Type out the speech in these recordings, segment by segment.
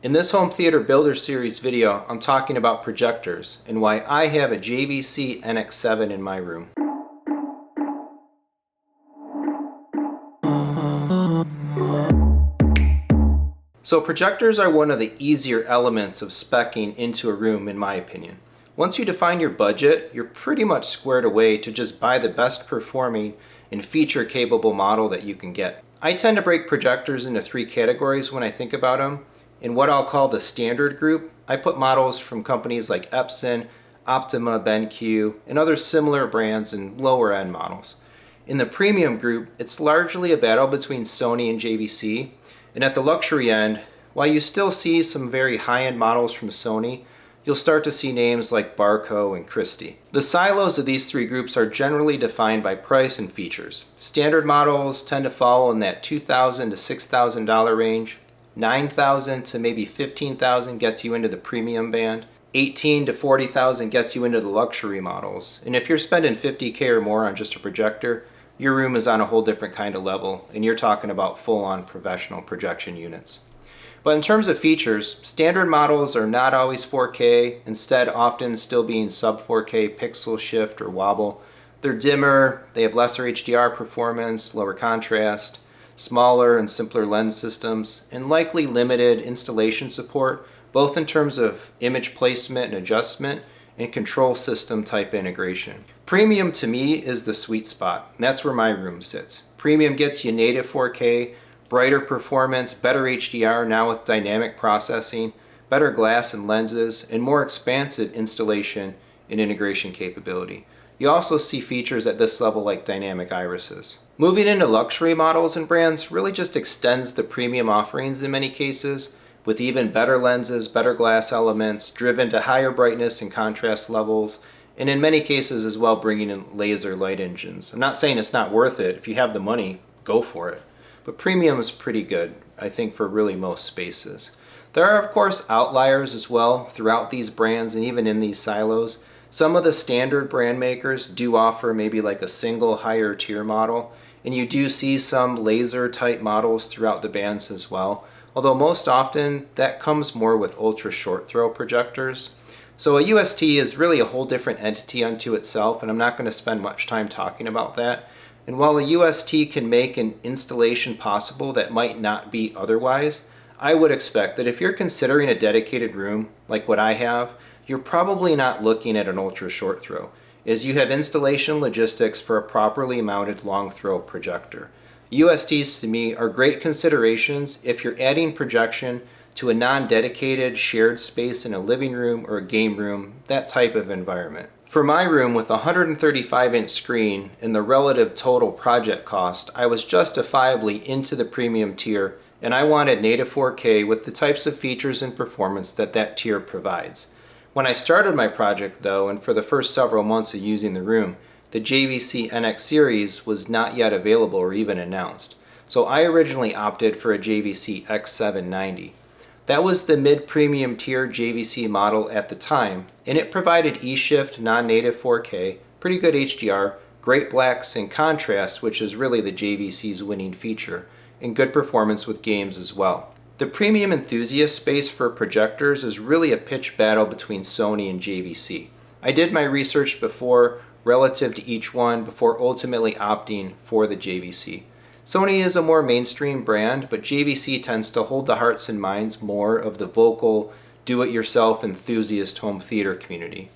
In this Home Theater Builder Series video, I'm talking about projectors and why I have a JVC NX7 in my room. So projectors are one of the easier elements of speccing into a room in my opinion. Once you define your budget, you're pretty much squared away to just buy the best performing and feature capable model that you can get. I tend to break projectors into three categories when I think about them. In what I'll call the standard group, I put models from companies like Epson, Optima, BenQ, and other similar brands and lower end models. In the premium group, it's largely a battle between Sony and JVC. And at the luxury end, while you still see some very high-end models from Sony, you'll start to see names like Barco and Christie. The silos of these three groups are generally defined by price and features. Standard models tend to fall in that $2,000 to $6,000 range. $9,000 to maybe $15,000 gets you into the premium band. $18,000 to $40,000 gets you into the luxury models. And if you're spending $50,000 or more on just a projector, your room is on a whole different kind of level, and you're talking about full-on professional projection units. But in terms of features, standard models are not always 4K, instead often still being sub 4K pixel shift or wobble. They're dimmer, they have lesser HDR performance, lower contrast, smaller and simpler lens systems, and likely limited installation support, both in terms of image placement and adjustment and control system type integration. Premium to me is the sweet spot, and that's where my room sits. Premium gets you native 4K, brighter performance, better HDR now with dynamic processing, better glass and lenses, and more expansive installation and integration capability. You also see features at this level like dynamic irises. Moving into luxury models and brands really just extends the premium offerings in many cases, with even better lenses, better glass elements, driven to higher brightness and contrast levels, and in many cases as well bringing in laser light engines. I'm not saying it's not worth it. If you have the money, go for it. But premium is pretty good, I think, for really most spaces. There are of course outliers as well throughout these brands and even in these silos. Some of the standard brand makers do offer maybe like a single higher tier model, and you do see some laser type models throughout the bands as well, although most often that comes more with ultra short throw projectors. So a UST is really a whole different entity unto itself, and I'm not going to spend much time talking about that. And while a UST can make an installation possible that might not be otherwise, I would expect that if you're considering a dedicated room like what I have, you're probably not looking at an ultra short throw, as you have installation logistics for a properly mounted long throw projector. USTs to me are great considerations if you're adding projection to a non-dedicated shared space in a living room or a game room, that type of environment. For my room with a 135-inch screen and the relative total project cost, I was justifiably into the premium tier, and I wanted native 4K with the types of features and performance that that tier provides. When I started my project though, and for the first several months of using the room, the JVC NX series was not yet available or even announced. So I originally opted for a JVC X790. That was the mid-premium tier JVC model at the time, and it provided E-Shift non-native 4K, pretty good HDR, great blacks and contrast, which is really the JVC's winning feature, and good performance with games as well. The premium enthusiast space for projectors is really a pitched battle between Sony and JVC. I did my research before relative to each one before ultimately opting for the JVC. Sony is a more mainstream brand, but JVC tends to hold the hearts and minds more of the vocal, do-it-yourself enthusiast home theater community.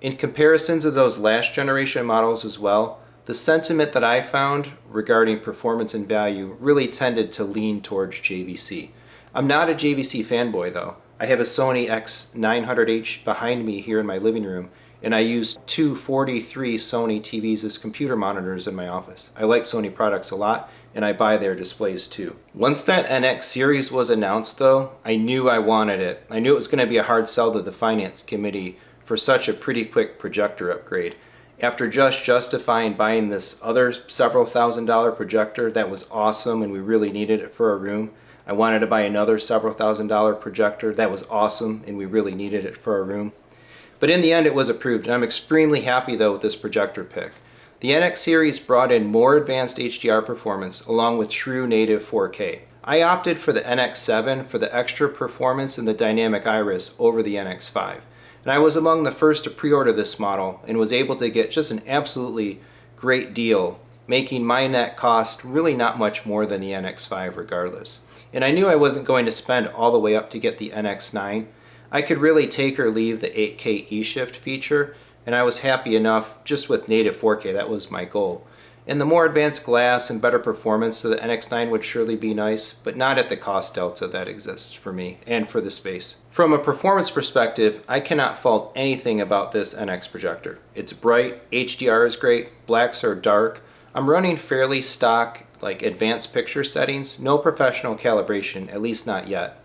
In comparisons of those last generation models as well, the sentiment that I found regarding performance and value really tended to lean towards JVC. I'm not a JVC fanboy though. I have a Sony X900H behind me here in my living room, and I use two 43 Sony TVs as computer monitors in my office. I like Sony products a lot, and I buy their displays too. Once that NX series was announced though, I knew I wanted it. I knew it was going to be a hard sell to the finance committee for such a pretty quick projector upgrade. After just justifying buying this other several $1,000 projector that was awesome and we really needed it for our room, I wanted to buy another several $1,000 projector that was awesome and we really needed it for our room. But in the end it was approved, and I'm extremely happy though with this projector pick. The NX series brought in more advanced HDR performance along with true native 4K. I opted for the NX7 for the extra performance and the dynamic iris over the NX5. And I was among the first to pre-order this model and was able to get just an absolutely great deal, making my net cost really not much more than the NX5 regardless. And I knew I wasn't going to spend all the way up to get the NX9. I could really take or leave the 8K eShift feature, and I was happy enough just with native 4K. That was my goal. And the more advanced glass and better performance of the NX9 would surely be nice, but not at the cost delta that exists for me and for the space. From a performance perspective, I cannot fault anything about this NX projector. It's bright, HDR is great, blacks are dark. I'm running fairly stock, like advanced picture settings, no professional calibration, at least not yet.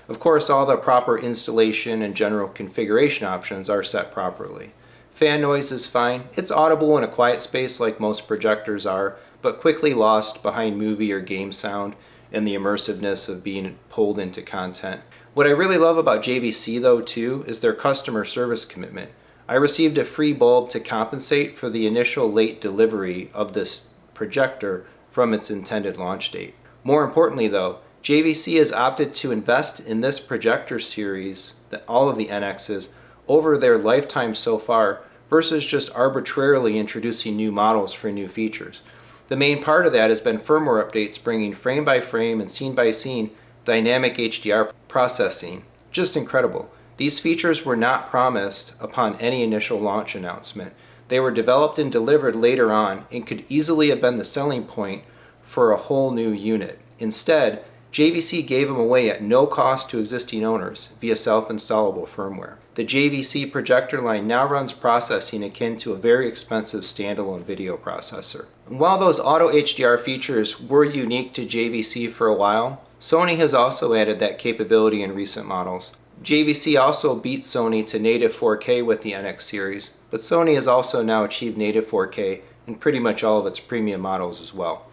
Of course, all the proper installation and general configuration options are set properly. Fan noise is fine. It's audible in a quiet space like most projectors are, but quickly lost behind movie or game sound and the immersiveness of being pulled into content. What I really love about JVC though too is their customer service commitment. I received a free bulb to compensate for the initial late delivery of this projector from its intended launch date. More importantly though, JVC has opted to invest in this projector series, all of the NXs, over their lifetime so far versus just arbitrarily introducing new models for new features. The main part of that has been firmware updates bringing frame by frame and scene by scene dynamic HDR processing. Just incredible. These features were not promised upon any initial launch announcement. They were developed and delivered later on and could easily have been the selling point for a whole new unit. Instead, JVC gave them away at no cost to existing owners via self-installable firmware. The JVC projector line now runs processing akin to a very expensive standalone video processor. And while those auto HDR features were unique to JVC for a while, Sony has also added that capability in recent models. JVC also beat Sony to native 4K with the NX series, but Sony has also now achieved native 4K in pretty much all of its premium models as well.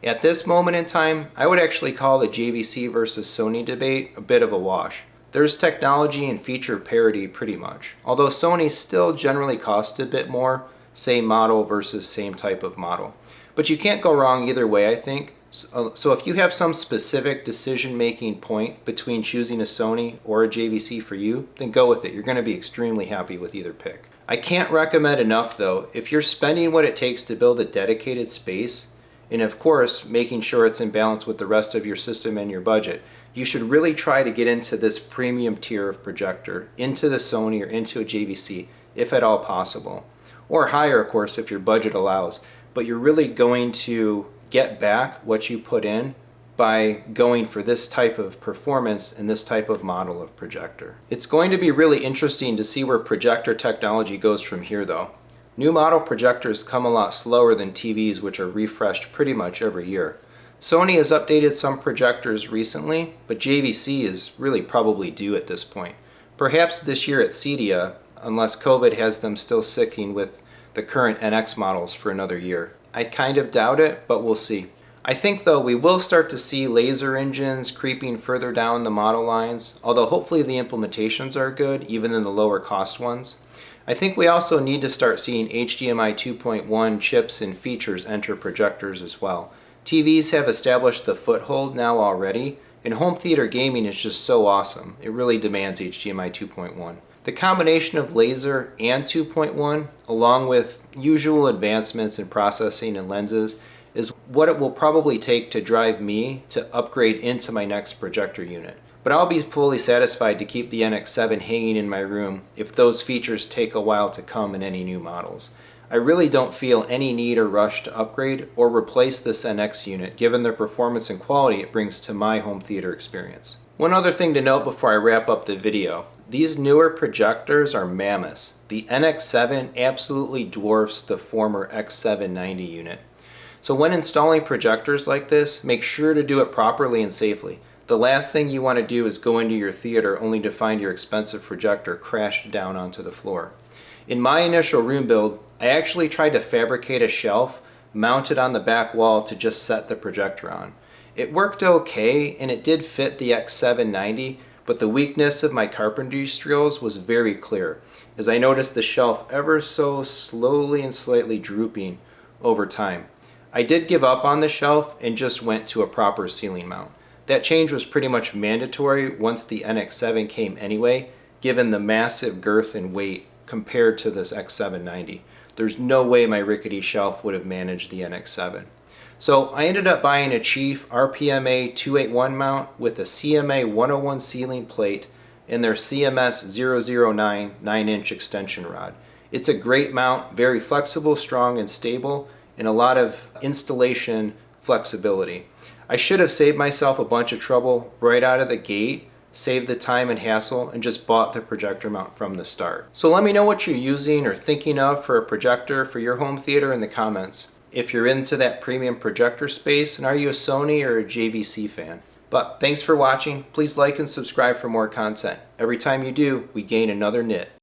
At this moment in time, I would actually call the JVC versus Sony debate a bit of a wash. There's technology and feature parity pretty much, although Sony still generally costs a bit more, same model versus same type of model. But you can't go wrong either way, I think. So if you have some specific decision-making point between choosing a Sony or a JVC for you, then go with it. You're going to be extremely happy with either pick. I can't recommend enough though, if you're spending what it takes to build a dedicated space, and of course making sure it's in balance with the rest of your system and your budget, you should really try to get into this premium tier of projector, into the Sony or into a JVC if at all possible. Or higher of course if your budget allows, but you're really going to get back what you put in by going for this type of performance and this type of model of projector. It's going to be really interesting to see where projector technology goes from here though. New model projectors come a lot slower than TVs, which are refreshed pretty much every year. Sony has updated some projectors recently, but JVC is really probably due at this point. Perhaps this year at CEDIA, unless COVID has them still sticking with the current NX models for another year. I kind of doubt it, but we'll see. I think though we will start to see laser engines creeping further down the model lines, although hopefully the implementations are good, even in the lower cost ones. I think we also need to start seeing HDMI 2.1 chips and features enter projectors as well. TVs have established the foothold now already, and home theater gaming is just so awesome. It really demands HDMI 2.1. The combination of laser and 2.1, along with usual advancements in processing and lenses, is what it will probably take to drive me to upgrade into my next projector unit. But I'll be fully satisfied to keep the NX7 hanging in my room if those features take a while to come in any new models. I really don't feel any need or rush to upgrade or replace this NX unit given the performance and quality it brings to my home theater experience. One other thing to note before I wrap up the video. These newer projectors are mammoths. The NX7 absolutely dwarfs the former X790 unit. So when installing projectors like this, make sure to do it properly and safely. The last thing you want to do is go into your theater only to find your expensive projector crashed down onto the floor. In my initial room build, I actually tried to fabricate a shelf mounted on the back wall to just set the projector on. It worked okay and it did fit the X790, but the weakness of my carpentry skills was very clear, as I noticed the shelf ever so slowly and slightly drooping over time. I did give up on the shelf and just went to a proper ceiling mount. That change was pretty much mandatory once the NX7 came anyway, given the massive girth and weight compared to this X790. There's no way my rickety shelf would have managed the NX7. So I ended up buying a Chief RPMA 281 mount with a CMA 101 ceiling plate and their CMS 009 9-inch extension rod. It's a great mount, very flexible, strong, and stable, and a lot of installation flexibility. I should have saved myself a bunch of trouble right out of the gate, saved the time and hassle, and just bought the projector mount from the start. So let me know what you're using or thinking of for a projector for your home theater in the comments. If you're into that premium projector space, and are you a Sony or a JVC fan? But thanks for watching. Please like and subscribe for more content. Every time you do, we gain another nit.